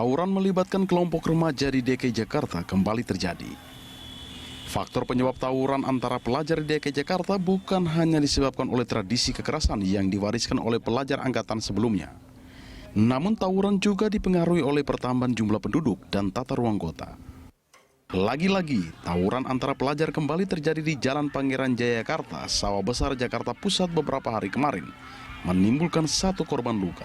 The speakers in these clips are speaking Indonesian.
tawuran melibatkan kelompok remaja di DKI Jakarta kembali terjadi. Faktor penyebab tawuran antara pelajar di DKI Jakarta bukan hanya disebabkan oleh tradisi kekerasan yang diwariskan oleh pelajar angkatan sebelumnya. Namun tawuran juga dipengaruhi oleh pertambahan jumlah penduduk dan tata ruang kota. Lagi-lagi, tawuran antara pelajar kembali terjadi di Jalan Pangeran Jayakarta, Sawah Besar, Jakarta Pusat beberapa hari kemarin, menimbulkan 1 korban luka.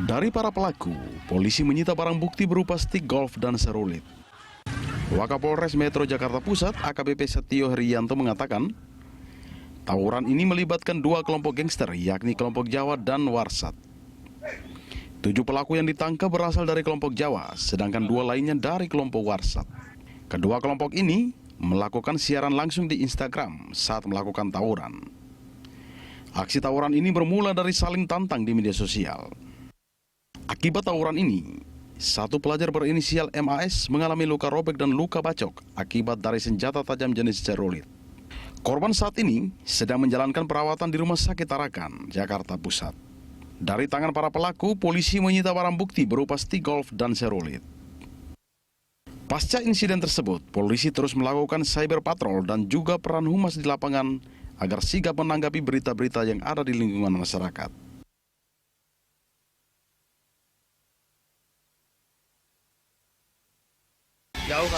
Dari para pelaku, polisi menyita barang bukti berupa stik golf dan serulit. Wakapolres Metro Jakarta Pusat, AKBP Setio Herianto mengatakan, tawuran ini melibatkan 2 kelompok gangster, yakni kelompok Jawa dan Warsat. 7 pelaku yang ditangkap berasal dari kelompok Jawa, sedangkan 2 lainnya dari kelompok Warsat. Kedua kelompok ini melakukan siaran langsung di Instagram saat melakukan tawuran. Aksi tawuran ini bermula dari saling tantang di media sosial. Akibat tawuran ini, 1 pelajar berinisial MAS mengalami luka robek dan luka bacok akibat dari senjata tajam jenis cerulit. Korban saat ini sedang menjalankan perawatan di Rumah Sakit Tarakan, Jakarta Pusat. Dari tangan para pelaku, polisi menyita barang bukti berupa stik golf dan serulit. Pasca insiden tersebut, polisi terus melakukan cyber patrol dan juga peran humas di lapangan agar sigap menanggapi berita-berita yang ada di lingkungan masyarakat.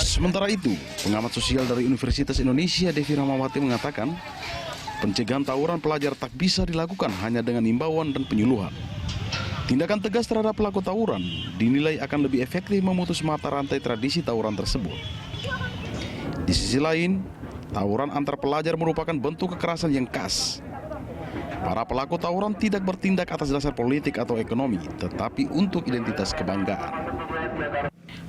Sementara itu, pengamat sosial dari Universitas Indonesia Devi Ramawati mengatakan, pencegahan tawuran pelajar tak bisa dilakukan hanya dengan imbauan dan penyuluhan. Tindakan tegas terhadap pelaku tawuran dinilai akan lebih efektif memutus mata rantai tradisi tawuran tersebut. Di sisi lain, tawuran antar pelajar merupakan bentuk kekerasan yang khas. Para pelaku tawuran tidak bertindak atas dasar politik atau ekonomi, tetapi untuk identitas kebanggaan.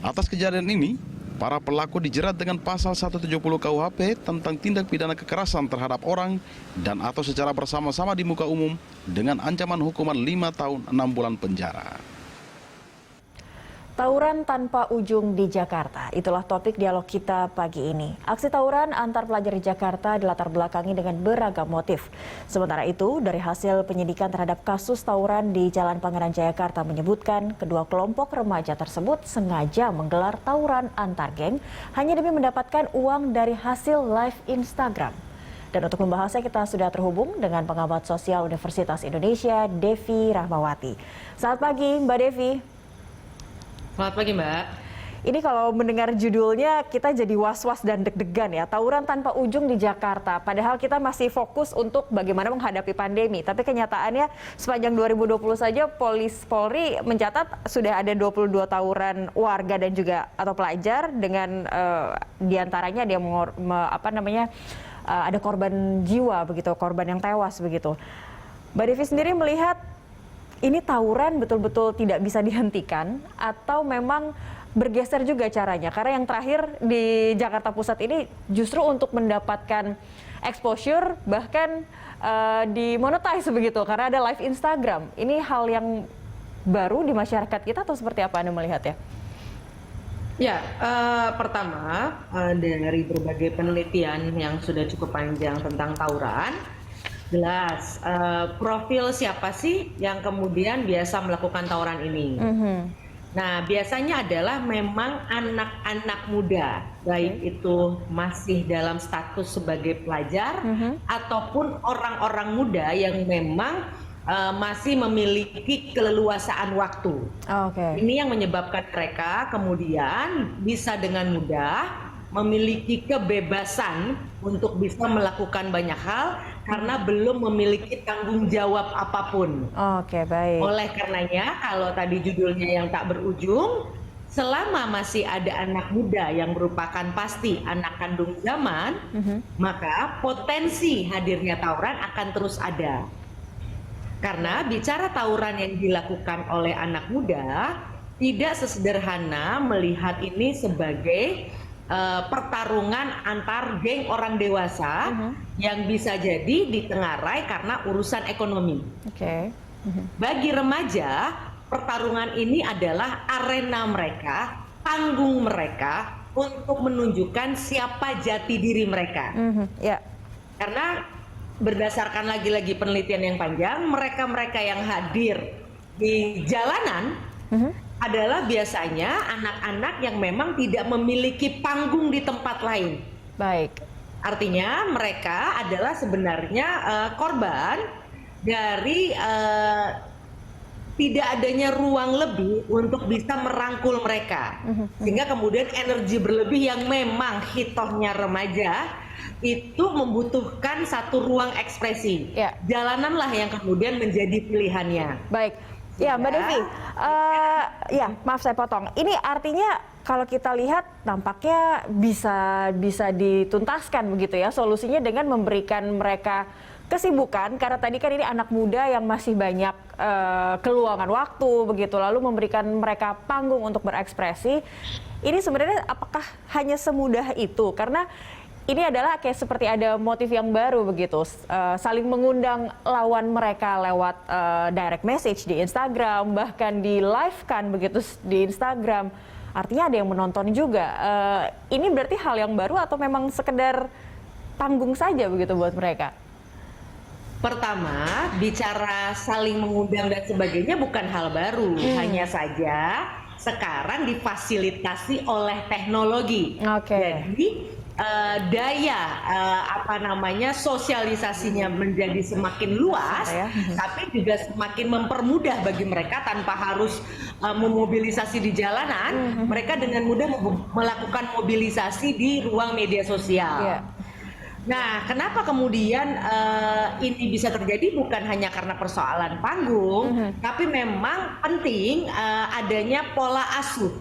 Atas kejadian ini, para pelaku dijerat dengan pasal 170 KUHP tentang tindak pidana kekerasan terhadap orang dan atau secara bersama-sama di muka umum dengan ancaman hukuman 5 tahun 6 bulan penjara. Tawuran tanpa ujung di Jakarta, itulah topik dialog kita pagi ini. Aksi tawuran antar pelajar di Jakarta dilatar belakangi dengan beragam motif. Sementara itu, dari hasil penyidikan terhadap kasus tawuran di Jalan Pangeran Jayakarta menyebutkan kedua kelompok remaja tersebut sengaja menggelar tawuran antar geng hanya demi mendapatkan uang dari hasil live Instagram. Dan untuk membahasnya kita sudah terhubung dengan pengamat sosial Universitas Indonesia, Devi Rahmawati. Selamat pagi, Mbak Devi. Selamat pagi, Mbak. Ini kalau mendengar judulnya kita jadi was-was dan deg-degan ya. Tawuran tanpa ujung di Jakarta. Padahal kita masih fokus untuk bagaimana menghadapi pandemi. Tapi kenyataannya sepanjang 2020 saja Polri mencatat sudah ada 22 tawuran warga dan juga atau pelajar dengan diantaranya dia ada korban jiwa begitu, korban yang tewas begitu. Mbak Devi sendiri melihat ini tawuran betul-betul tidak bisa dihentikan atau memang bergeser juga caranya? Karena yang terakhir di Jakarta Pusat ini justru untuk mendapatkan exposure bahkan dimonetize begitu karena ada live Instagram. Ini hal yang baru di masyarakat kita atau seperti apa Anda melihatnya? Ya, pertama dari berbagai penelitian yang sudah cukup panjang tentang tawuran, jelas profil siapa sih yang kemudian biasa melakukan tawuran ini. Nah, biasanya adalah memang anak-anak muda, baik itu masih dalam status sebagai pelajar ataupun orang-orang muda yang memang masih memiliki keleluasaan waktu. Ini yang menyebabkan mereka kemudian bisa dengan mudah memiliki kebebasan untuk bisa melakukan banyak hal karena belum memiliki tanggung jawab apapun. Baik. Oleh karenanya, kalau tadi judulnya yang tak berujung, selama masih ada anak muda yang merupakan pasti anak kandung zaman, maka potensi hadirnya tawuran akan terus ada. Karena bicara tawuran yang dilakukan oleh anak muda, tidak sesederhana melihat ini sebagai pertarungan antar geng orang dewasa yang bisa jadi ditengarai karena urusan ekonomi. Bagi remaja, pertarungan ini adalah arena mereka, panggung mereka untuk menunjukkan siapa jati diri mereka. Karena berdasarkan lagi-lagi penelitian yang panjang, mereka-mereka yang hadir di jalanan adalah biasanya anak-anak yang memang tidak memiliki panggung di tempat lain. Baik. Artinya mereka adalah sebenarnya korban dari tidak adanya ruang lebih untuk bisa merangkul mereka. Sehingga kemudian energi berlebih yang memang hitohnya remaja itu membutuhkan satu ruang ekspresi. Ya. Jalananlah yang kemudian menjadi pilihannya. Baik. Ya, Mbak Devi, ya maaf saya potong. Ini artinya kalau kita lihat nampaknya bisa dituntaskan begitu ya solusinya dengan memberikan mereka kesibukan, karena tadi kan ini anak muda yang masih banyak keluangan waktu begitu, lalu memberikan mereka panggung untuk berekspresi. Ini sebenarnya apakah hanya semudah itu? Karena ini adalah kayak seperti ada motif yang baru begitu, saling mengundang lawan mereka lewat direct message di Instagram, bahkan di live kan begitu di Instagram. Artinya ada yang menonton juga. Ini berarti hal yang baru atau memang sekedar panggung saja begitu buat mereka? Pertama, bicara saling mengundang dan sebagainya bukan hal baru, hanya saja sekarang difasilitasi oleh teknologi. Jadi daya sosialisasinya menjadi semakin luas, tapi juga semakin mempermudah bagi mereka tanpa harus memobilisasi di jalanan. Mereka dengan mudah melakukan mobilisasi di ruang media sosial. Nah, kenapa kemudian ini bisa terjadi bukan hanya karena persoalan panggung, tapi memang penting adanya pola asuh.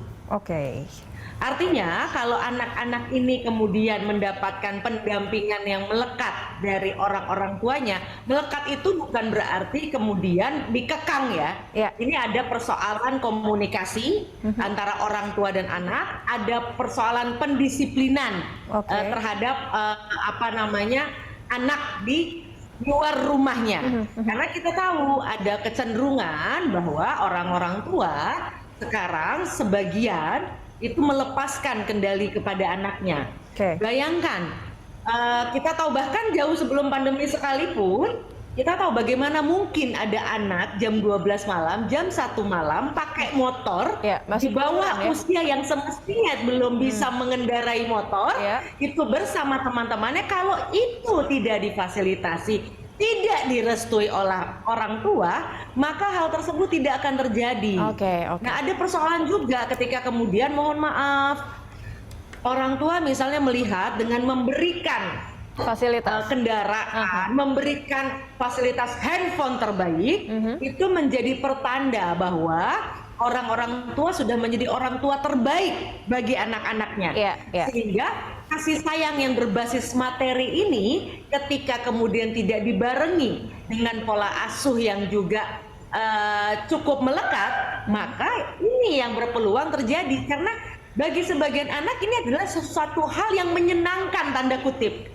Artinya kalau anak-anak ini kemudian mendapatkan pendampingan yang melekat dari orang-orang tuanya, melekat itu bukan berarti kemudian dikekang ya. Ini ada persoalan komunikasi antara orang tua dan anak, ada persoalan pendisiplinan terhadap anak di luar rumahnya. Karena kita tahu ada kecenderungan bahwa orang-orang tua sekarang sebagian itu melepaskan kendali kepada anaknya. Bayangkan, kita tahu bahkan jauh sebelum pandemi sekalipun, kita tahu bagaimana mungkin ada anak jam 12 malam, jam 1 malam pakai motor di bawah usia yang semestinya belum bisa mengendarai motor, itu bersama teman-temannya. Kalau itu tidak difasilitasi, tidak direstui oleh orang tua, maka hal tersebut tidak akan terjadi. Nah, ada persoalan juga ketika kemudian mohon maaf orang tua misalnya melihat dengan memberikan fasilitas kendaraan, memberikan fasilitas handphone terbaik, itu menjadi pertanda bahwa orang-orang tua sudah menjadi orang tua terbaik bagi anak-anaknya. Sehingga kasih sayang yang berbasis materi ini ketika kemudian tidak dibarengi dengan pola asuh yang juga cukup melekat, maka ini yang berpeluang terjadi. Karena bagi sebagian anak ini adalah sesuatu hal yang menyenangkan, tanda kutip.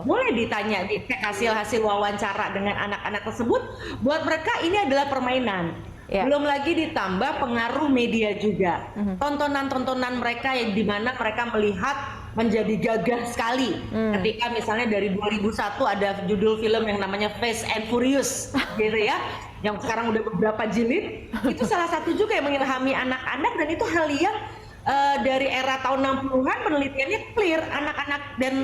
Boleh ditanya di hasil wawancara dengan anak-anak tersebut, buat mereka ini adalah permainan. Belum lagi ditambah pengaruh media juga. Tontonan-tontonan mereka yang dimana mereka melihat menjadi gagah sekali. Ketika misalnya dari 2001 ada judul film yang namanya Fast and Furious gitu ya, yang sekarang udah beberapa jilid. Itu salah satu juga yang mengilhami anak-anak, dan itu hal yang dari era tahun 60-an penelitiannya clear, anak-anak dan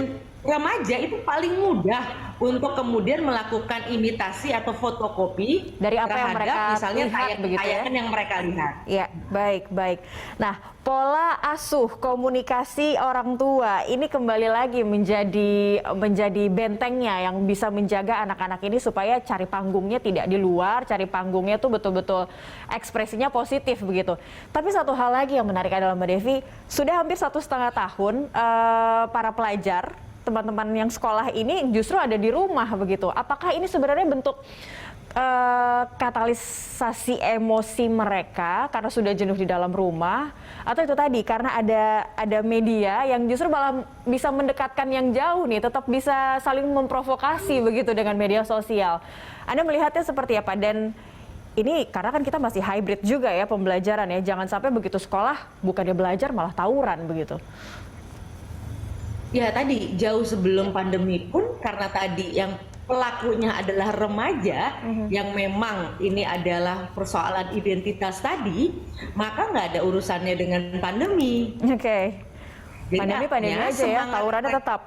remaja itu paling mudah untuk kemudian melakukan imitasi atau fotokopi dari apa yang mereka misalnya lihat, tayangan yang mereka lihat. Baik. Nah, pola asuh komunikasi orang tua ini kembali lagi menjadi bentengnya yang bisa menjaga anak-anak ini supaya cari panggungnya tidak di luar, cari panggungnya tuh betul-betul ekspresinya positif begitu. Tapi satu hal lagi yang menarik adalah Mbak Devi, sudah hampir 1,5 tahun para pelajar, teman-teman yang sekolah ini justru ada di rumah begitu. Apakah ini sebenarnya bentuk katalisasi emosi mereka karena sudah jenuh di dalam rumah, atau itu tadi karena ada media yang justru malah bisa mendekatkan yang jauh nih, tetap bisa saling memprovokasi begitu dengan media sosial. Anda melihatnya seperti apa? Dan ini karena kan kita masih hybrid juga ya pembelajaran ya, jangan sampai begitu sekolah bukannya belajar malah tawuran begitu. Ya tadi jauh sebelum pandemi pun, karena tadi yang pelakunya adalah remaja yang memang ini adalah persoalan identitas tadi, maka nggak ada urusannya dengan pandemi. Oke. Jadi Pandemi artinya aja ya, semangat tawurannya tetap.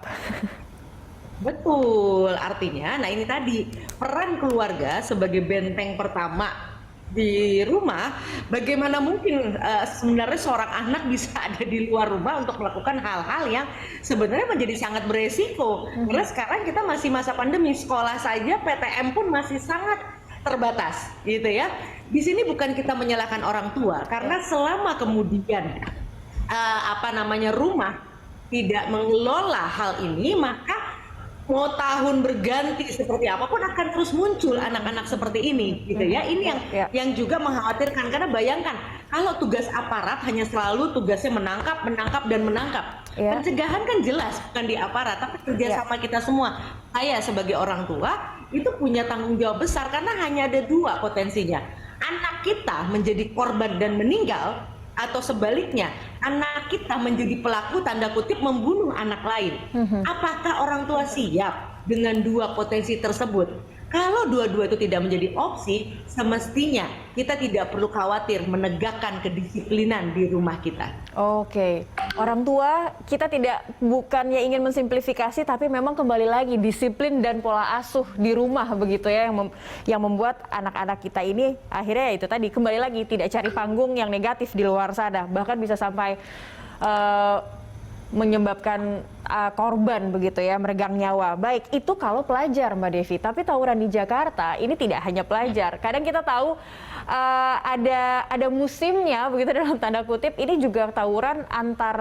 Betul, artinya, nah ini tadi peran keluarga sebagai benteng pertama di rumah. Bagaimana mungkin sebenarnya seorang anak bisa ada di luar rumah untuk melakukan hal-hal yang sebenarnya menjadi sangat beresiko. Karena sekarang kita masih masa pandemi, sekolah saja PTM pun masih sangat terbatas, gitu ya. Di sini bukan kita menyalahkan orang tua, karena selama kemudian rumah tidak mengelola hal ini, maka mau tahun berganti seperti apapun akan terus muncul anak-anak seperti ini, gitu ya. Ini yang juga mengkhawatirkan, karena bayangkan kalau tugas aparat hanya selalu tugasnya menangkap dan menangkap. Pencegahan kan jelas bukan di aparat, tapi kerjasama kita semua. Saya sebagai orang tua itu punya tanggung jawab besar, karena hanya ada dua potensinya: anak kita menjadi korban dan meninggal, atau sebaliknya anak kita menjadi pelaku tanda kutip membunuh anak lain. Apakah orang tua siap dengan dua potensi tersebut? Kalau dua-dua itu tidak menjadi opsi, semestinya kita tidak perlu khawatir menegakkan kedisiplinan di rumah kita. Oke, orang tua kita bukannya ingin mensimplifikasi, tapi memang kembali lagi disiplin dan pola asuh di rumah begitu ya, yang membuat anak-anak kita ini akhirnya itu tadi kembali lagi tidak cari panggung yang negatif di luar sana, bahkan bisa sampai menyebabkan korban begitu ya, meregang nyawa. Baik, itu kalau pelajar Mbak Devi, tapi tawuran di Jakarta ini tidak hanya pelajar. Kadang kita tahu ada musimnya begitu dalam tanda kutip, ini juga tawuran antar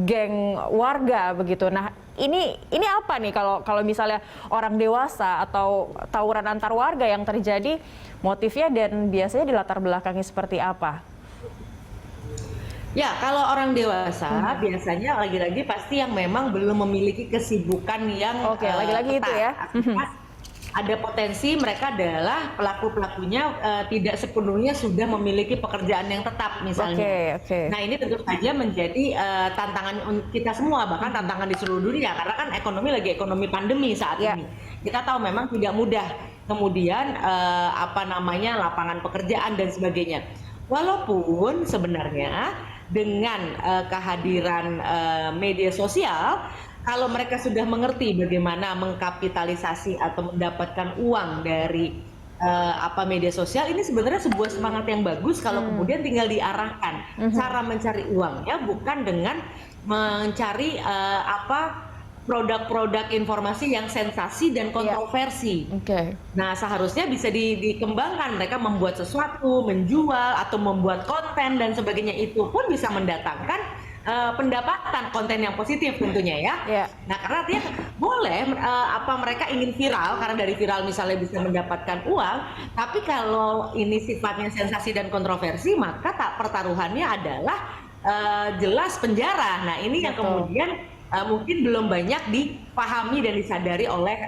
geng warga begitu. Nah, ini apa nih kalau misalnya orang dewasa atau tawuran antar warga yang terjadi, motifnya dan biasanya dilatar belakangi seperti apa? Ya, kalau orang dewasa biasanya lagi-lagi pasti yang memang belum memiliki kesibukan yang lagi-lagi itu ya. Ada potensi mereka adalah pelaku-pelakunya tidak sepenuhnya sudah memiliki pekerjaan yang tetap misalnya. Nah, ini tentu saja menjadi tantangan kita semua, bahkan tantangan di seluruh dunia, karena kan ekonomi pandemi saat ini. Kita tahu memang tidak mudah kemudian lapangan pekerjaan dan sebagainya. Walaupun sebenarnya dengan kehadiran media sosial, kalau mereka sudah mengerti bagaimana mengkapitalisasi atau mendapatkan uang dari media sosial, ini sebenarnya sebuah semangat yang bagus kalau kemudian tinggal diarahkan cara mencari uangnya, bukan dengan mencari produk-produk informasi yang sensasi dan kontroversi. Nah, seharusnya bisa dikembangkan, mereka membuat sesuatu, menjual atau membuat konten dan sebagainya, itu pun bisa mendatangkan pendapatan, konten yang positif tentunya ya. Nah, karena artinya boleh mereka ingin viral, karena dari viral misalnya bisa mendapatkan uang, tapi kalau ini sifatnya sensasi dan kontroversi, maka pertaruhannya adalah jelas penjara. Nah, ini yang kemudian mungkin belum banyak dipahami dan disadari oleh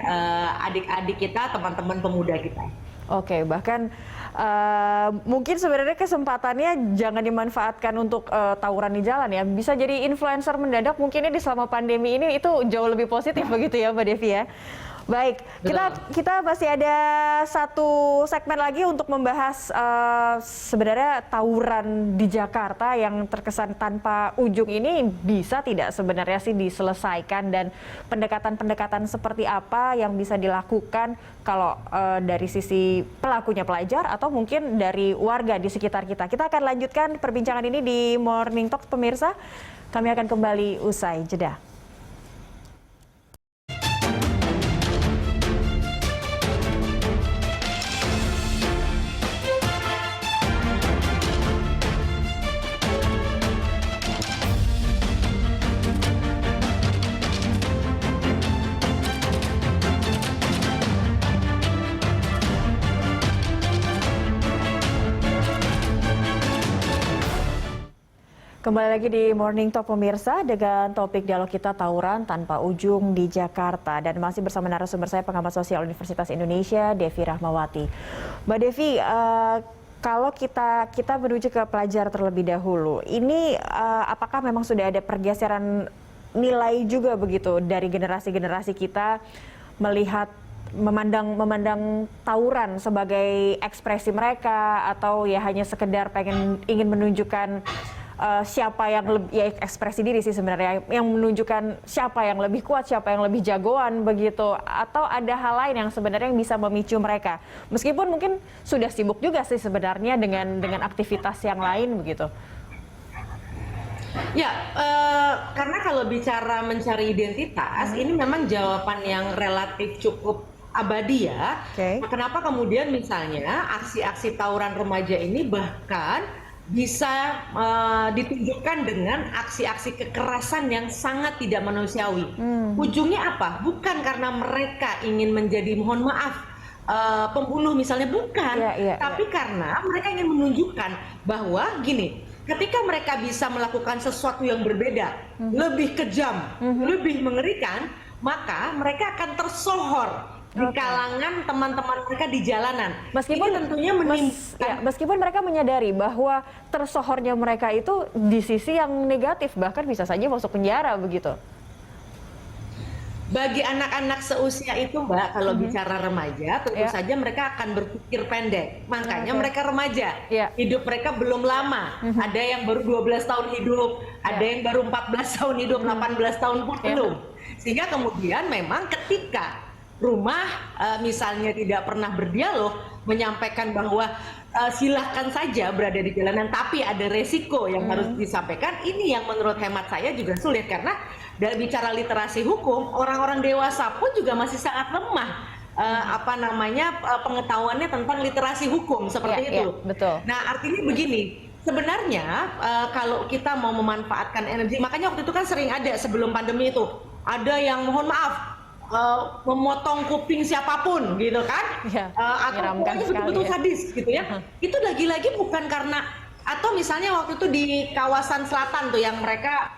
adik-adik kita, teman-teman pemuda kita. Oke, bahkan mungkin sebenarnya kesempatannya jangan dimanfaatkan untuk tawuran di jalan ya. Bisa jadi influencer mendadak mungkin di selama pandemi ini, itu jauh lebih positif begitu ya Mbak Devi ya. Baik, kita masih ada satu segmen lagi untuk membahas sebenarnya tawuran di Jakarta yang terkesan tanpa ujung ini bisa tidak sebenarnya sih diselesaikan, dan pendekatan-pendekatan seperti apa yang bisa dilakukan kalau dari sisi pelakunya pelajar atau mungkin dari warga di sekitar kita. Kita akan lanjutkan perbincangan ini di Morning Talk pemirsa. Kami akan kembali usai jeda. Kembali lagi di Morning Talk pemirsa dengan topik dialog kita tawuran tanpa ujung di Jakarta, dan masih bersama narasumber saya pengamat sosial Universitas Indonesia Devi Rahmawati. Mbak Devi, kalau kita menuju ke pelajar terlebih dahulu, ini apakah memang sudah ada pergeseran nilai juga begitu dari generasi-generasi kita melihat memandang tawuran sebagai ekspresi mereka, atau ya hanya sekedar ingin menunjukkan siapa yang lebih, ya ekspresi diri sih sebenarnya, yang menunjukkan siapa yang lebih kuat, siapa yang lebih jagoan begitu, atau ada hal lain yang sebenarnya yang bisa memicu mereka, meskipun mungkin sudah sibuk juga sih sebenarnya dengan aktivitas yang lain begitu. Ya, karena kalau bicara mencari identitas, ini memang jawaban yang relatif cukup abadi ya. Oke. Kenapa kemudian misalnya aksi-aksi tawuran remaja ini bahkan bisa ditunjukkan dengan aksi-aksi kekerasan yang sangat tidak manusiawi. Ujungnya apa? Bukan karena mereka ingin menjadi, mohon maaf, pembunuh misalnya, bukan. Tapi karena mereka ingin menunjukkan bahwa gini, ketika mereka bisa melakukan sesuatu yang berbeda, lebih kejam, lebih mengerikan, maka mereka akan tersohor di kalangan teman-teman mereka di jalanan. Meskipun ini tentunya meskipun mereka menyadari bahwa tersohornya mereka itu di sisi yang negatif, bahkan bisa saja masuk penjara begitu. Bagi anak-anak seusia itu, Mbak, kalau bicara remaja, tentu saja mereka akan berpikir pendek. Makanya mereka remaja. Hidup mereka belum lama. Ada yang baru 12 tahun hidup, ada yang baru 14 tahun hidup, 18 tahun pun belum. Sehingga kemudian memang ketika rumah misalnya tidak pernah berdialog, menyampaikan bahwa silahkan saja berada di jalanan, tapi ada resiko yang harus disampaikan. Ini yang menurut hemat saya juga sulit, karena dari bicara literasi hukum, orang-orang dewasa pun juga masih sangat lemah pengetahuannya tentang literasi hukum seperti itu. Betul. Nah, artinya begini, sebenarnya kalau kita mau memanfaatkan energi, makanya waktu itu kan sering ada sebelum pandemi itu, ada yang mohon maaf memotong kuping siapapun gitu kan, atau pokoknya betul-betul sadis gitu ya. Itu lagi-lagi bukan karena, atau misalnya waktu itu di kawasan selatan tuh yang mereka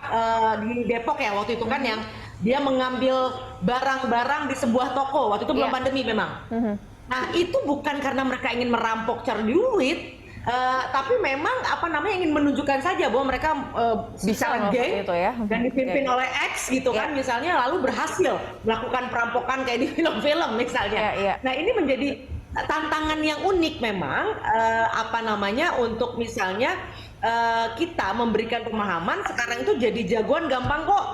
di Depok ya waktu itu kan, yang dia mengambil barang-barang di sebuah toko, waktu itu belum pandemi memang. Nah, itu bukan karena mereka ingin merampok cari duit, tapi memang ingin menunjukkan saja bahwa mereka bisa geng itu ya, dan dipimpin oleh X gitu kan, misalnya, lalu berhasil melakukan perampokan kayak di film-film misalnya. Nah, ini menjadi tantangan yang unik memang, untuk misalnya kita memberikan pemahaman sekarang itu jadi jagoan gampang kok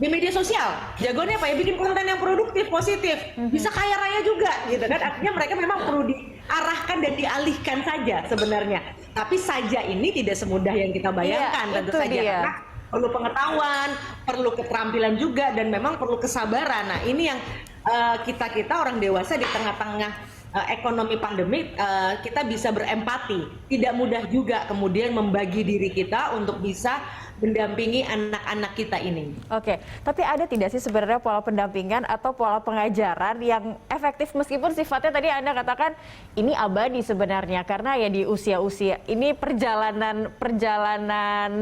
di media sosial. Jagoannya apa ya? Bikin konten yang produktif, positif, bisa kaya raya juga gitu kan. Artinya mereka memang perlu diarahkan dan dialihkan saja sebenarnya. Tapi saja ini tidak semudah yang kita bayangkan, tentu saja. Karena perlu pengetahuan, perlu keterampilan juga, dan memang perlu kesabaran. Nah, ini yang kita orang dewasa di tengah-tengah ekonomi pandemi, kita bisa berempati. Tidak mudah juga kemudian membagi diri kita untuk bisa mendampingi anak-anak kita ini. Oke, tapi ada tidak sih sebenarnya pola pendampingan atau pola pengajaran yang efektif, meskipun sifatnya tadi Anda katakan ini abadi sebenarnya, karena ya di usia-usia ini perjalanan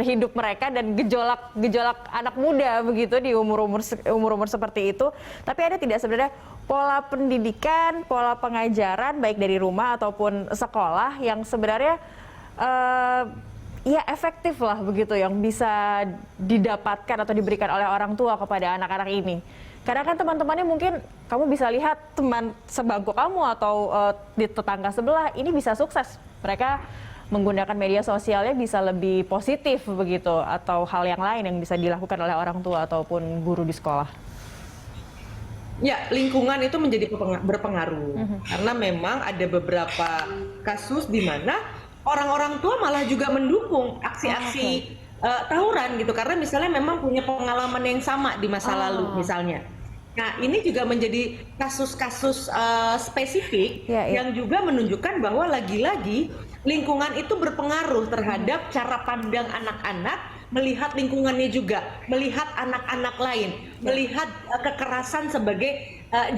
hidup mereka dan gejolak anak muda begitu di umur-umur seperti itu. Tapi ada tidak sebenarnya pola pendidikan, pola pengajaran baik dari rumah ataupun sekolah yang sebenarnya ya efektif lah begitu, yang bisa didapatkan atau diberikan oleh orang tua kepada anak-anak ini? Karena kan teman-temannya mungkin kamu bisa lihat teman sebangku kamu atau di tetangga sebelah ini bisa sukses, mereka menggunakan media sosialnya bisa lebih positif begitu, atau hal yang lain yang bisa dilakukan oleh orang tua ataupun guru di sekolah. Ya, lingkungan itu menjadi berpengaruh, karena memang ada beberapa kasus di mana orang-orang tua malah juga mendukung aksi-aksi tawuran gitu, karena misalnya memang punya pengalaman yang sama di masa lalu misalnya. Nah, ini juga menjadi kasus-kasus spesifik yang juga menunjukkan bahwa lagi-lagi lingkungan itu berpengaruh terhadap cara pandang anak-anak, melihat lingkungannya juga, melihat anak-anak lain, melihat kekerasan sebagai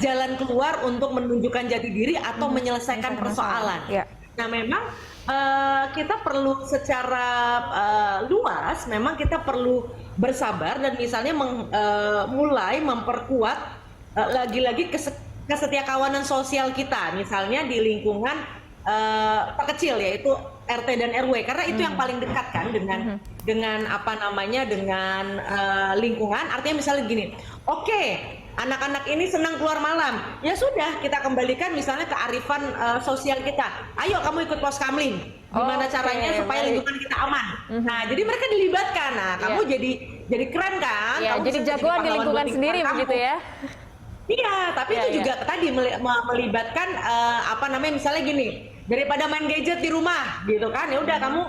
jalan keluar untuk menunjukkan jati diri atau menyelesaikan persoalan. Nah, memang kita perlu secara luas, memang kita perlu bersabar dan misalnya mulai memperkuat lagi-lagi kesetiakawanan sosial kita, misalnya di lingkungan terkecil, yaitu RT dan RW, karena itu yang paling dekat kan dengan lingkungan. Artinya misalnya gini, oke, anak-anak ini senang keluar malam. Ya sudah, kita kembalikan misalnya ke arifan sosial kita. Ayo kamu ikut poskamling. Gimana caranya supaya lingkungan kita aman. Nah, jadi mereka dilibatkan. Nah, kamu jadi keren kan? Ya, Kamu jadi bisa jagoan di lingkungan buat sendiri kamu. begitu ya. Iya, tapi itu juga tadi melibatkan apa namanya, misalnya gini, daripada main gadget di rumah gitu kan, ya udah kamu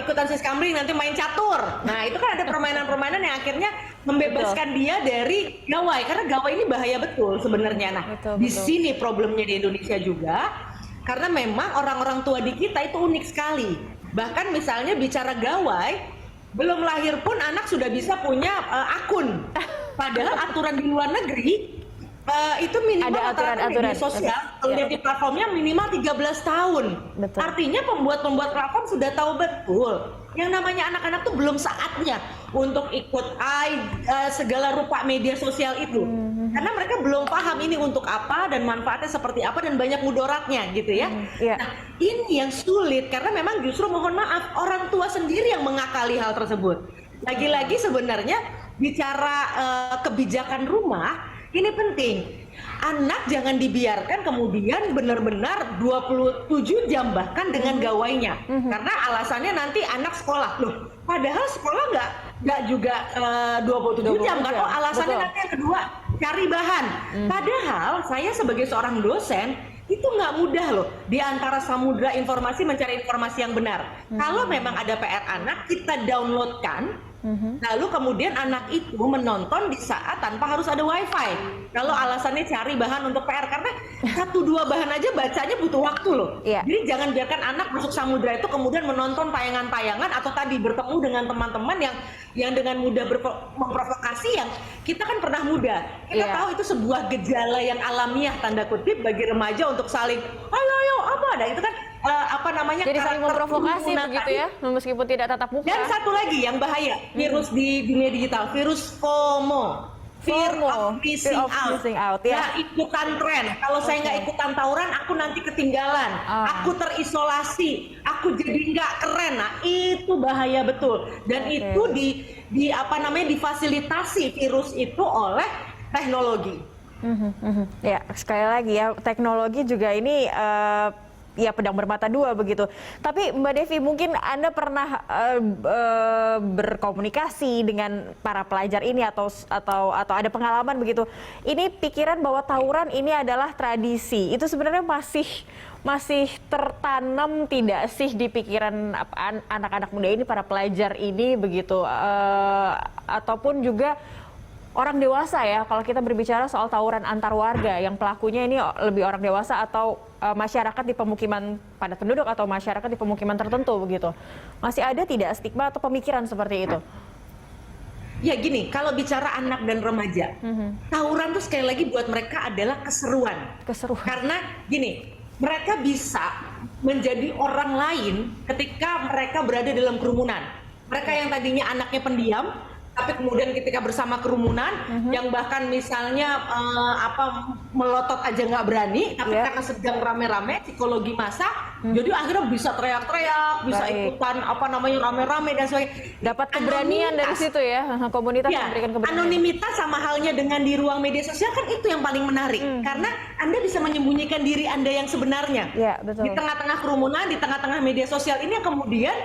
ikutan siskamling, nanti main catur. Nah, itu kan ada permainan-permainan yang akhirnya membebaskan dia dari gawai, karena gawai ini bahaya betul sebenarnya. Nah, di sini problemnya di Indonesia juga, karena memang orang-orang tua di kita itu unik sekali. Bahkan misalnya bicara gawai, belum lahir pun anak sudah bisa punya akun. Padahal aturan di luar negeri itu minimal ada media sosial, kalau lihat di platformnya minimal 13 tahun. Betul. Artinya pembuat platform sudah tahu betul yang namanya anak-anak tuh belum saatnya untuk ikut segala rupa media sosial itu. Karena mereka belum paham ini untuk apa dan manfaatnya seperti apa dan banyak mudaratnya gitu ya. Nah, ini yang sulit karena memang justru mohon maaf orang tua sendiri yang mengakali hal tersebut. Lagi-lagi sebenarnya bicara kebijakan rumah ini penting. Anak jangan dibiarkan kemudian benar-benar 27 jam bahkan dengan gawainya. Karena alasannya nanti anak sekolah. Loh, padahal sekolah nggak juga 27 jam kan. Oh, alasannya nanti yang kedua cari bahan. Padahal saya sebagai seorang dosen itu nggak mudah loh di antara samudra informasi mencari informasi yang benar. Kalau memang ada PR anak, kita downloadkan. Lalu kemudian anak itu menonton di saat tanpa harus ada wifi. Kalau alasannya cari bahan untuk PR, karena 1-2 bahan aja bacanya butuh waktu loh. Jadi jangan biarkan anak masuk samudra itu kemudian menonton tayangan-tayangan atau tadi bertemu dengan teman-teman yang dengan mudah memprovokasi, yang kita kan pernah muda. Kita tahu itu sebuah gejala yang alamiah tanda kutip bagi remaja untuk saling ayo apa ada itu kan apa namanya, jadi saling memprovokasi begitu ya, meskipun tidak tatap muka. Dan satu lagi yang bahaya, virus di dunia digital, virus FOMO, fear of missing out. Ya, ikutan tren. Kalau saya nggak ikutan tawuran, aku nanti ketinggalan. Aku terisolasi, aku jadi nggak keren. Nah, itu bahaya betul. Dan itu di apa namanya, difasilitasi virus itu oleh teknologi. Ya, sekali lagi ya, teknologi juga ini ya pedang bermata dua begitu. Tapi Mbak Devi, mungkin Anda pernah berkomunikasi dengan para pelajar ini atau ada pengalaman begitu. Ini pikiran bahwa tawuran ini adalah tradisi. Itu sebenarnya masih tertanam tidak sih di pikiran anak-anak muda ini, para pelajar ini begitu, ataupun juga orang dewasa ya, kalau kita berbicara soal tawuran antar warga yang pelakunya ini lebih orang dewasa atau masyarakat di pemukiman padat penduduk atau masyarakat di pemukiman tertentu begitu. Masih ada tidak stigma atau pemikiran seperti itu? Ya gini, kalau bicara anak dan remaja, tawuran tuh sekali lagi buat mereka adalah keseruan. Karena gini, mereka bisa menjadi orang lain ketika mereka berada dalam kerumunan. Mereka yang tadinya anaknya pendiam, tapi kemudian ketika bersama kerumunan, yang bahkan misalnya melotot aja nggak berani, tapi karena sedang rame-rame psikologi massa, jadi akhirnya bisa teriak-teriak, bisa ikutan rame-rame dan sebagainya. Dapat keberanian dari situ ya, komunitas memberikan keberanian. Anonimitas sama halnya dengan di ruang media sosial kan itu yang paling menarik, karena Anda bisa menyembunyikan diri Anda yang sebenarnya. Betul. Di tengah-tengah kerumunan, di tengah-tengah media sosial ini yang kemudian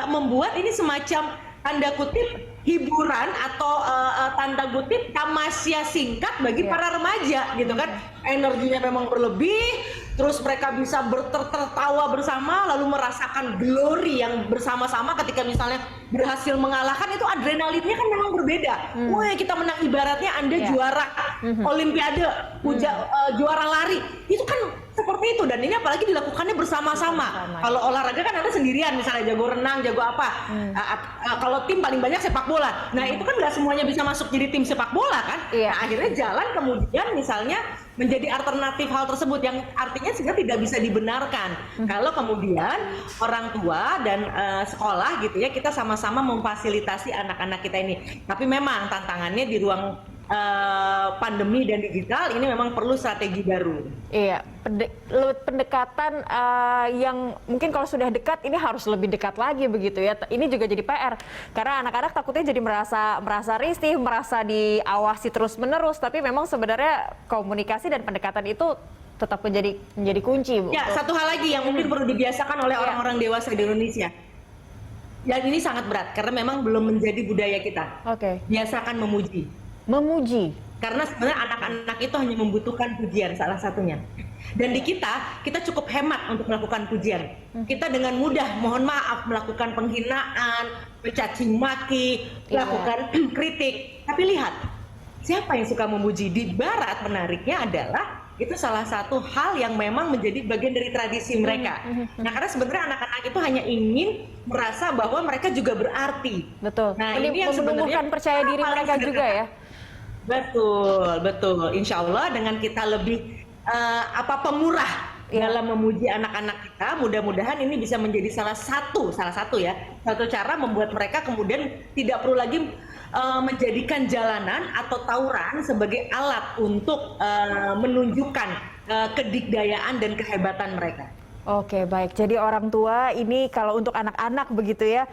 membuat ini semacam tanda kutip hiburan atau tanda kutip tamasya singkat bagi para remaja gitu kan. Energinya memang berlebih, terus mereka bisa tertawa bersama, lalu merasakan glory yang bersama-sama ketika misalnya berhasil mengalahkan, itu adrenalinnya kan memang berbeda. Wah, kita menang, ibaratnya Anda juara olimpiade, juara lari, itu kan seperti itu. Dan ini apalagi dilakukannya bersama-sama. Kalau olahraga kan Anda sendirian, misalnya jago renang, jago apa. Kalau tim paling banyak sepak bola. Nah, itu kan nggak semuanya bisa masuk jadi tim sepak bola kan. Nah, akhirnya jalan kemudian misalnya menjadi alternatif hal tersebut, yang artinya sebenarnya tidak bisa dibenarkan. Kalau kemudian orang tua dan sekolah gitu ya, kita sama-sama memfasilitasi anak-anak kita ini. Tapi memang tantangannya di ruang pandemi dan digital, ini memang perlu strategi baru. Iya, pendekatan yang mungkin kalau sudah dekat ini harus lebih dekat lagi begitu ya. Ini juga jadi PR karena anak-anak takutnya jadi merasa risih, merasa diawasi terus-menerus, tapi memang sebenarnya komunikasi dan pendekatan itu tetap menjadi kunci, Bu. Ya, satu hal lagi yang mungkin perlu dibiasakan oleh orang-orang dewasa di Indonesia. Dan ini sangat berat karena memang belum menjadi budaya kita. Oke. Biasakan memuji. Memuji. Karena sebenarnya anak-anak itu hanya membutuhkan pujian salah satunya. Dan di kita cukup hemat untuk melakukan pujian. Kita dengan mudah, mohon maaf, melakukan penghinaan, mencaci maki, melakukan kritik. Tapi lihat, siapa yang suka memuji? Di Barat menariknya adalah itu salah satu hal yang memang menjadi bagian dari tradisi mereka. Nah, karena sebenarnya anak-anak itu hanya ingin merasa bahwa mereka juga berarti. Betul. Nah, ini yang menumbuhkan percaya diri mereka juga ya. Betul. Insya Allah dengan kita lebih pemurah dalam memuji anak-anak kita, mudah-mudahan ini bisa menjadi salah satu cara membuat mereka kemudian tidak perlu lagi menjadikan jalanan atau tawuran sebagai alat untuk menunjukkan kedikdayaan dan kehebatan mereka. Oke, baik. Jadi orang tua ini kalau untuk anak-anak begitu ya,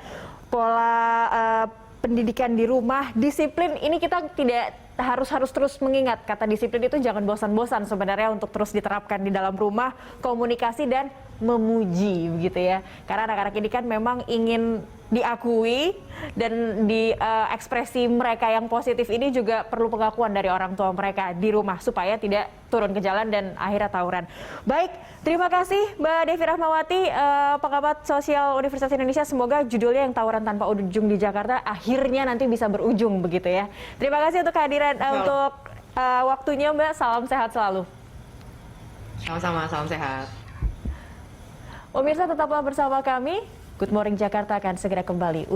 pola pendidikan di rumah, disiplin ini kita tidak harus terus mengingat kata disiplin itu jangan bosan-bosan sebenarnya untuk terus diterapkan di dalam rumah, komunikasi dan memuji begitu ya. Karena anak-anak ini kan memang ingin diakui dan di ekspresi mereka yang positif ini juga perlu pengakuan dari orang tua mereka di rumah supaya tidak turun ke jalan dan akhirnya tawuran. Baik, terima kasih Mbak Devi Rahmawati, pengamat sosial Universitas Indonesia. Semoga judulnya yang tawuran tanpa ujung di Jakarta akhirnya nanti bisa berujung begitu ya. Terima kasih untuk kehadiran untuk waktunya Mbak. Salam sehat selalu. Sama-sama, salam sehat. Pemirsa tetaplah bersama kami. Good Morning Jakarta akan segera kembali.